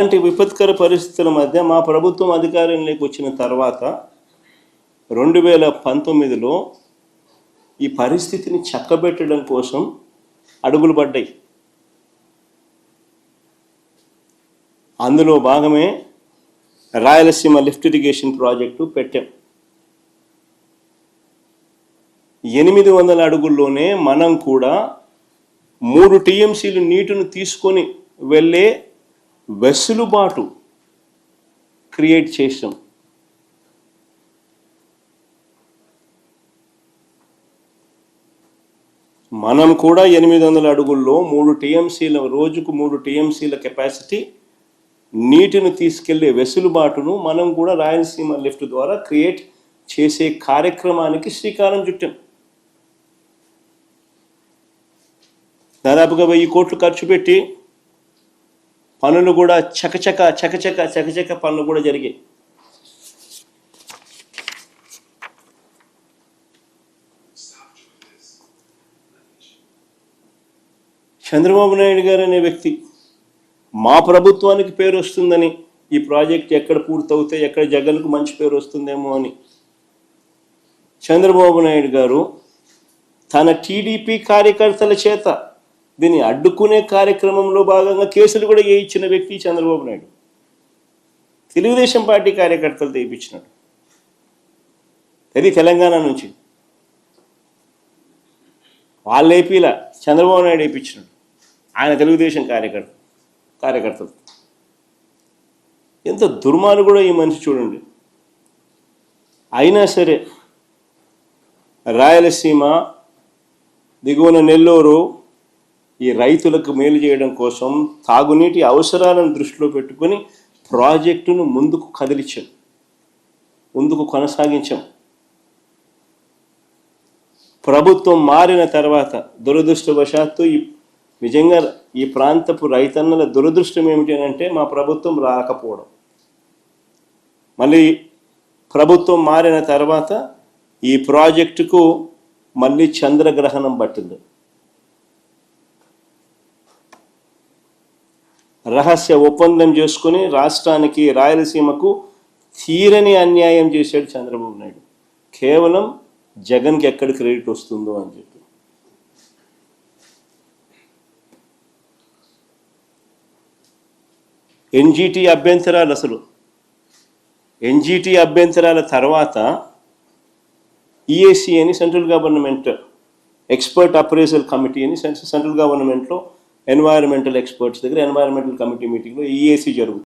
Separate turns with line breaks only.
ఇలాంటి విపత్కర పరిస్థితుల మధ్య మా ప్రభుత్వం అధికారంలోకి వచ్చిన తర్వాత 2019లో ఈ పరిస్థితిని చక్కబెట్టడం కోసం అడుగులు పడ్డాయి. అందులో భాగమే రాయలసీమ లిఫ్ట్ ఇరిగేషన్ ప్రాజెక్టు పెట్టాం. 800 అడుగుల్లోనే మనం కూడా 3 టీఎంసీలు నీటిని తీసుకొని వెళ్ళే వెసులుబాటు క్రియేట్ చేసాం. మనం కూడా 800 అడుగుల్లో 3 టీఎంసీల రోజుకు 3 టీఎంసీల కెపాసిటీ నీటిని తీసుకెళ్లే వెసులుబాటును మనం కూడా రాయలసీమ లిఫ్ట్ ద్వారా క్రియేట్ చేసే కార్యక్రమానికి శ్రీకారం చుట్టాం. దాదాపుగా 1000 కోట్లు ఖర్చు పెట్టి పనులు కూడా చకచక పనులు కూడా జరిగాయి. చంద్రబాబు నాయుడు గారు అనే వ్యక్తి మా ప్రభుత్వానికి పేరు వస్తుందని, ఈ ప్రాజెక్ట్ ఎక్కడ పూర్తవుతే ఎక్కడ జగన్కు మంచి పేరు వస్తుందేమో అని చంద్రబాబు నాయుడు గారు తన టీడీపీ కార్యకర్తల చేత దీన్ని అడ్డుకునే కార్యక్రమంలో భాగంగా కేసులు కూడా వేయించిన వ్యక్తి చంద్రబాబు నాయుడు. తెలుగుదేశం పార్టీ కార్యకర్తలు తెప్పించినాడు. అది తెలంగాణ నుంచి వాళ్ళు ఏపీలా చంద్రబాబు నాయుడు వేయించినాడు. ఆయన తెలుగుదేశం కార్యకర్తలు. ఎంత దుర్మార్గుడో ఈ మనిషి చూడండి. అయినా సరే రాయలసీమ దిగువన నెల్లూరు ఈ రైతులకు మేలు చేయడం కోసం తాగునీటి అవసరాలను దృష్టిలో పెట్టుకొని ప్రాజెక్టును ముందుకు కదిలించాం, ముందుకు కొనసాగించాం. ప్రభుత్వం మారిన తర్వాత దురదృష్టవశాత్తు నిజంగా ఈ ప్రాంతపు రైతన్నల దురదృష్టం ఏమిటి అంటే మా ప్రభుత్వం రాకపోవడం. మళ్ళీ ప్రభుత్వం మారిన తర్వాత ఈ ప్రాజెక్టుకు మళ్ళీ చంద్రగ్రహణం పట్టింది. రహస్య ఒప్పందం చేసుకుని రాష్ట్రానికి రాయలసీమకు తీరని అన్యాయం చేశాడు చంద్రబాబు నాయుడు. కేవలం జగన్కి ఎక్కడ క్రెడిట్ వస్తుందో అని చెప్పి. ఎన్జిటి అభ్యంతరాలు, అసలు ఎన్జిటి అభ్యంతరాల తర్వాత ఈఏసీ అని central government expert appraisal committee అని సెంట్రల్ గవర్నమెంట్లో ఎన్వైరన్మెంటల్ ఎక్స్పర్ట్స్ దగ్గర ఎన్వైరన్మెంటల్ కమిటీ మీటింగ్లో ఈఏసీ జరుగుతుంది.